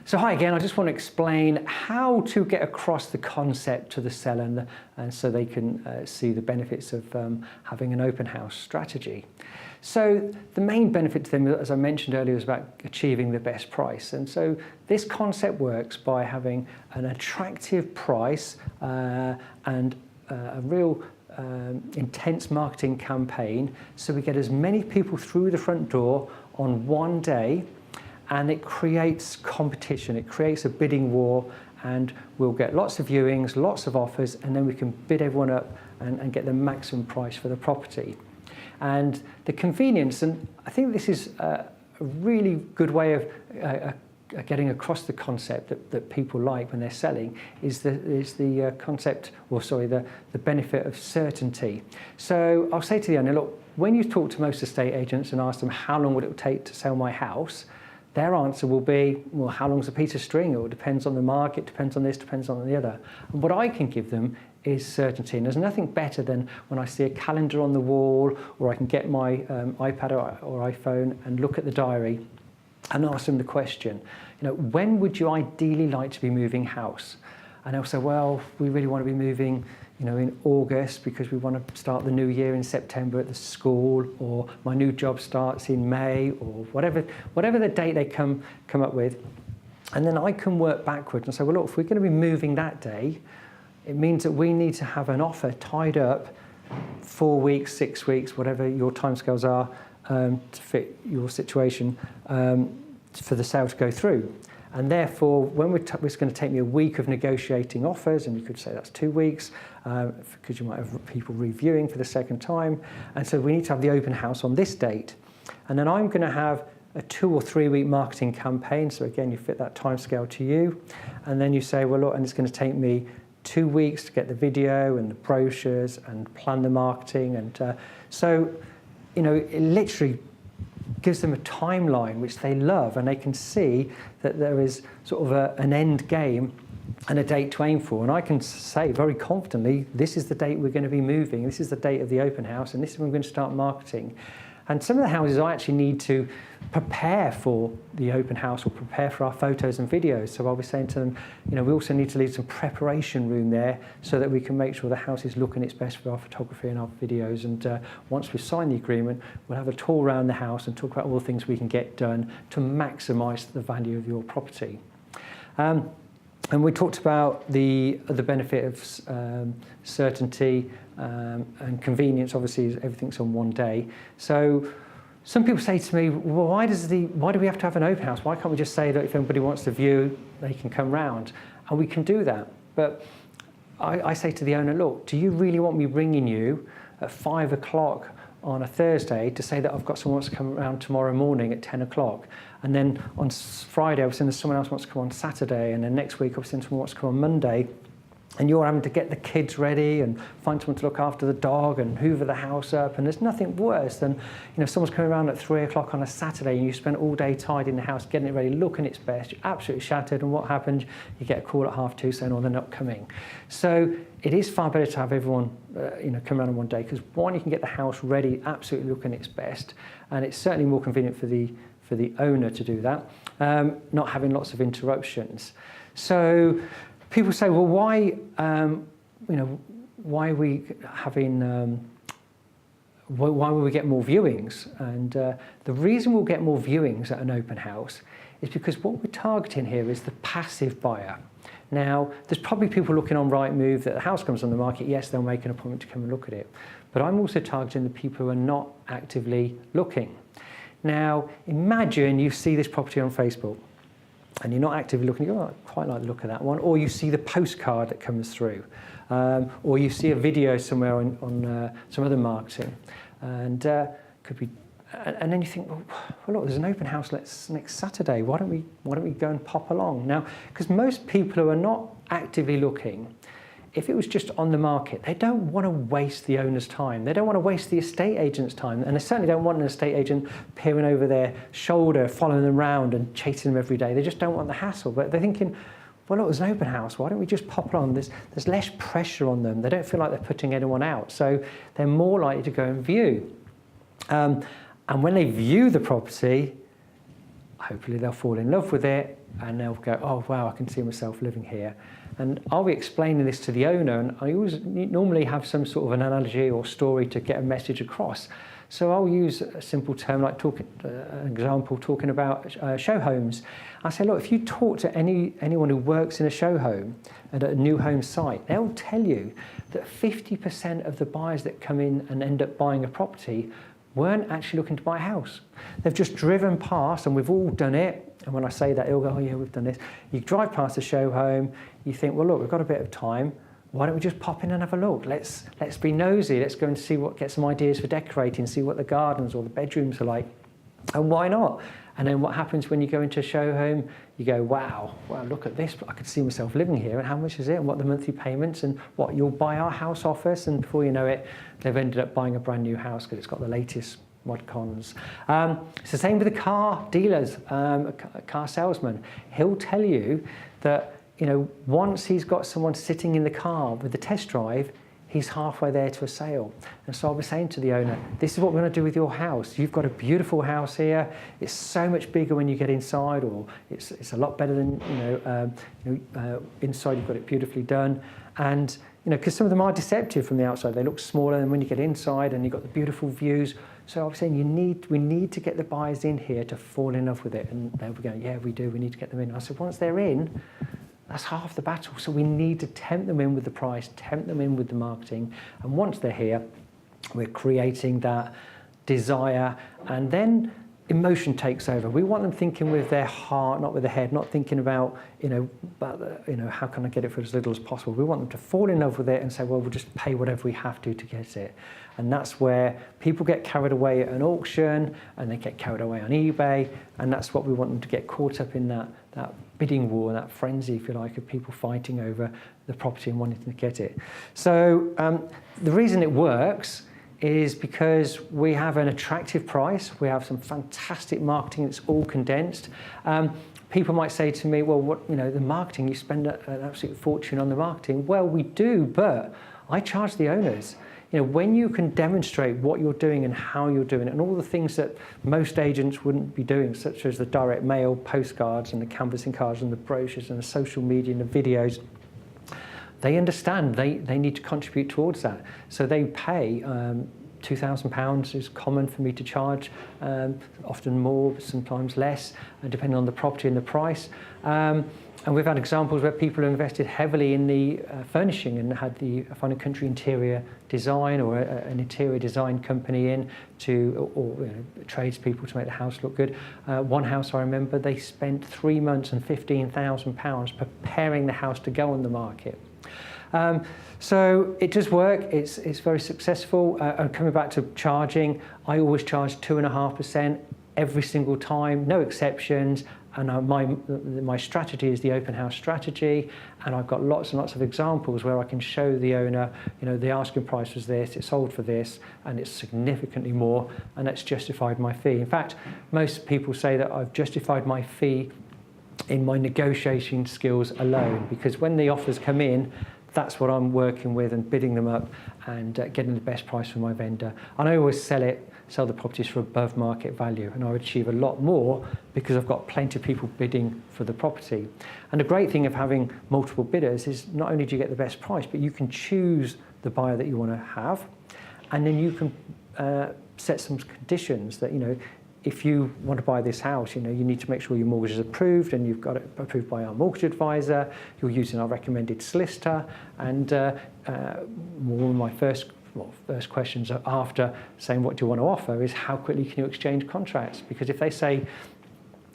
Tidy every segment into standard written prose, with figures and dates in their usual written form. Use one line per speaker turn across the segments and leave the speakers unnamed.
So hi again, I just want to explain how to get across the concept to the seller and so they can see the benefits of having an open house strategy. So the main benefit to them, as I mentioned earlier, is about achieving the best price. And so this concept works by having an attractive price and a real intense marketing campaign, so we get as many people through the front door on one day. And it creates competition, it creates a bidding war, and we'll get lots of viewings, lots of offers, and then we can bid everyone up and get the maximum price for the property. And the convenience, and I think this is a really good way of getting across the concept that people like when they're selling, is the concept, or sorry, the benefit of certainty. So I'll say to the owner, look, when you talk to most estate agents and ask them how long would it take to sell my house, their answer will be, well, how long's a piece of string? It depends on the market, depends on this, depends on the other. And what I can give them is certainty. And there's nothing better than when I see a calendar on the wall, or I can get my iPad or iPhone and look at the diary and ask them the question, when would you ideally like to be moving house? And they'll say, well, we really want to be moving in August because we want to start the new year in September at the school, or my new job starts in May, or whatever the date they come up with. And then I can work backwards and say, well, look, if we're going to be moving that day, it means that we need to have an offer tied up 4 weeks, 6 weeks, whatever your timescales are, to fit your situation, for the sale to go through. And therefore, when it's going to take me a week of negotiating offers, and you could say that's 2 weeks, because you might have people reviewing for the second time. And so we need to have the open house on this date. And then I'm going to have a 2 or 3 week marketing campaign. So again, you fit that timescale to you. And then you say, well, look, and it's going to take me 2 weeks to get the video and the brochures and plan the marketing. And so, it literally gives them a timeline which they love, and they can see that there is sort of an end game and a date to aim for. And I can say very confidently, this is the date we're going to be moving, this is the date of the open house, and this is when we're going to start marketing. And some of the houses I actually need to prepare for the open house or prepare for our photos and videos. So I'll be saying to them, we also need to leave some preparation room there so that we can make sure the house is looking its best for our photography and our videos. And once we've signed the agreement, we'll have a tour around the house and talk about all the things we can get done to maximise the value of your property. And we talked about the benefit of certainty and convenience. Obviously, everything's on one day. So some people say to me, well, why do we have to have an open house? Why can't we just say that if anybody wants to view, they can come round? And we can do that. But I say to the owner, look, do you really want me ringing you at 5 o'clock on a Thursday to say that I've got someone who wants to come around tomorrow morning at 10 o'clock? And then on Friday, I've seen someone else wants to come on Saturday, and then next week I've seen someone wants to come on Monday. And you're having to get the kids ready and find someone to look after the dog and hoover the house up. And there's nothing worse than, someone's coming around at 3 o'clock on a Saturday and you spend all day tidying the house, getting it ready, looking its best, you're absolutely shattered. And what happens? You get a call at 2:30 saying, oh, they're not coming. So it is far better to have everyone, come around on one day, because one, you can get the house ready, absolutely looking its best. And it's certainly more convenient for the owner to do that, not having lots of interruptions. So people say, well, why are we having, why will we get more viewings? And the reason we'll get more viewings at an open house is because what we're targeting here is the passive buyer. Now, there's probably people looking on Rightmove that the house comes on the market, yes, they'll make an appointment to come and look at it. But I'm also targeting the people who are not actively looking. Now, imagine you see this property on Facebook, and you're not actively looking, you go, oh, I quite like the look of that one, or you see the postcard that comes through, or you see a video somewhere on some other marketing, and could be, and then you think, well, look, there's an open house next Saturday. Why don't we go and pop along now? Because most people who are not actively looking, if it was just on the market, they don't want to waste the owner's time. They don't want to waste the estate agent's time. And they certainly don't want an estate agent peering over their shoulder, following them around and chasing them every day. They just don't want the hassle. But they're thinking, well, look, there's an open house. Why don't we just pop along? There's less pressure on them. They don't feel like they're putting anyone out. So they're more likely to go and view. And when they view the property, hopefully they'll fall in love with it and they'll go, oh wow, I can see myself living here. And I'll be explaining this to the owner, and I always normally have some sort of an analogy or story to get a message across. So I'll use a simple term like an example talking about show homes. I say, look, if you talk to anyone who works in a show home at a new home site, they'll tell you that 50% of the buyers that come in and end up buying a property weren't actually looking to buy a house. They've just driven past, and we've all done it. And when I say that, they'll go, oh yeah, we've done this. You drive past a show home, you think, well, look, we've got a bit of time. Why don't we just pop in and have a look? Let's be nosy. Let's go and see get some ideas for decorating, see what the gardens or the bedrooms are like. And why not? And then what happens when you go into a show home? You go, wow, look at this. I could see myself living here. And how much is it? And what are the monthly payments? And what, you'll buy our house off us? And before you know it, they've ended up buying a brand new house because it's got the latest mod cons. It's the same with the car dealers, a car salesman. He'll tell you that, you know, once he's got someone sitting in the car with the test drive, he's halfway there to a sale. And so I'll be saying to the owner, this is what we're going to do with your house. You've got a beautiful house here. It's so much bigger when you get inside, or it's a lot better than, inside you've got it beautifully done. And, you know, because some of them are deceptive from the outside. They look smaller than when you get inside, and you've got the beautiful views. So I was saying we need to get the buyers in here to fall in love with it. And they'll be going, yeah, we do. We need to get them in. I said, once they're in, that's half the battle. So we need to tempt them in with the price, tempt them in with the marketing. And once they're here, we're creating that desire, and then emotion takes over. We want them thinking with their heart, not with their head, not thinking about, how can I get it for as little as possible. We want them to fall in love with it and say, well, we'll just pay whatever we have to get it. And that's where people get carried away at an auction, and they get carried away on eBay, and that's what we want them to get caught up in, that bidding war, that frenzy, if you like, of people fighting over the property and wanting to get it. So the reason it works is because we have an attractive price, we have some fantastic marketing that's all condensed. People might say to me, well, the marketing, you spend an absolute fortune on the marketing. Well, we do, but I charge the owners. When you can demonstrate what you're doing and how you're doing it, and all the things that most agents wouldn't be doing, such as the direct mail postcards and the canvassing cards and the brochures and the social media and the videos, they understand they need to contribute towards that. So they pay £2,000 is common for me to charge, often more, sometimes less, depending on the property and the price. And we've had examples where people have invested heavily in the furnishing and had the Fine & Country interior design, or an interior design company in or tradespeople to make the house look good. One house I remember, they spent 3 months and £15,000 preparing the house to go on the market. So it does work, it's very successful. And coming back to charging, I always charge 2.5% every single time, no exceptions. And my strategy is the open house strategy, and I've got lots and lots of examples where I can show the owner, the asking price was this, it sold for this, and it's significantly more, and that's justified my fee. In fact, most people say that I've justified my fee in my negotiation skills alone, because when the offers come in, that's what I'm working with and bidding them up and getting the best price from my vendor. And I always sell the properties for above market value, and I achieve a lot more because I've got plenty of people bidding for the property. And the great thing of having multiple bidders is not only do you get the best price, but you can choose the buyer that you want to have, and then you can set some conditions that, if you want to buy this house, you need to make sure your mortgage is approved, and you've got it approved by our mortgage advisor, you're using our recommended solicitor, and one of my first questions after saying what do you want to offer is how quickly can you exchange contracts? Because if they say,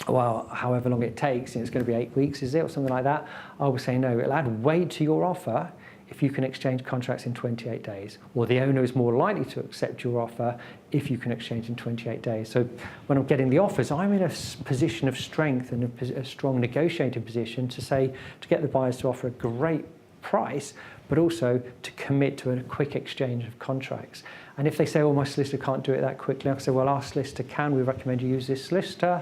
well, however long it takes, it's going to be 8 weeks, is it, or something like that, I will say no, it'll add weight to your offer if you can exchange contracts in 28 days, or the owner is more likely to accept your offer if you can exchange in 28 days. So when I'm getting the offers, I'm in a position of strength and a strong negotiating position to get the buyers to offer a great price, but also to commit to a quick exchange of contracts. And if they say, oh, my solicitor can't do it that quickly, I say, well, our solicitor can. We recommend you use this solicitor.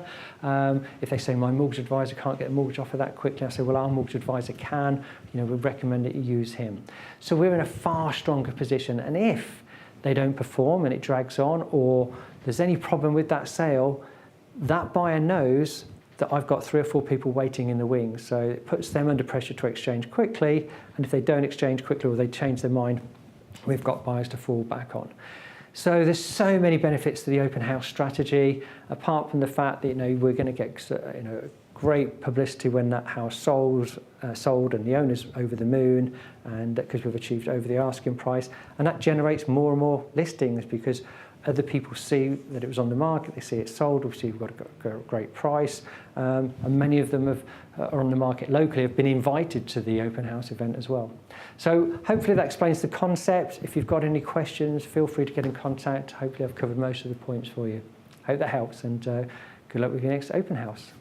If they say my mortgage advisor can't get a mortgage offer that quickly, I say, well, our mortgage advisor can. We recommend that you use him. So we're in a far stronger position. And if they don't perform and it drags on, or there's any problem with that sale, that buyer knows that I've got 3 or 4 people waiting in the wings. So it puts them under pressure to exchange quickly, and if they don't exchange quickly or they change their mind, we've got buyers to fall back on. So there's so many benefits to the open house strategy, apart from the fact that we're going to get great publicity when that house sold and the owner's over the moon, and because we've achieved over the asking price, and that generates more and more listings because other people see that it was on the market, they see it sold, obviously we've got a great price, and many of them are on the market locally, have been invited to the open house event as well. So hopefully that explains the concept. If you've got any questions, feel free to get in contact. Hopefully I've covered most of the points for you. Hope that helps, and good luck with your next open house.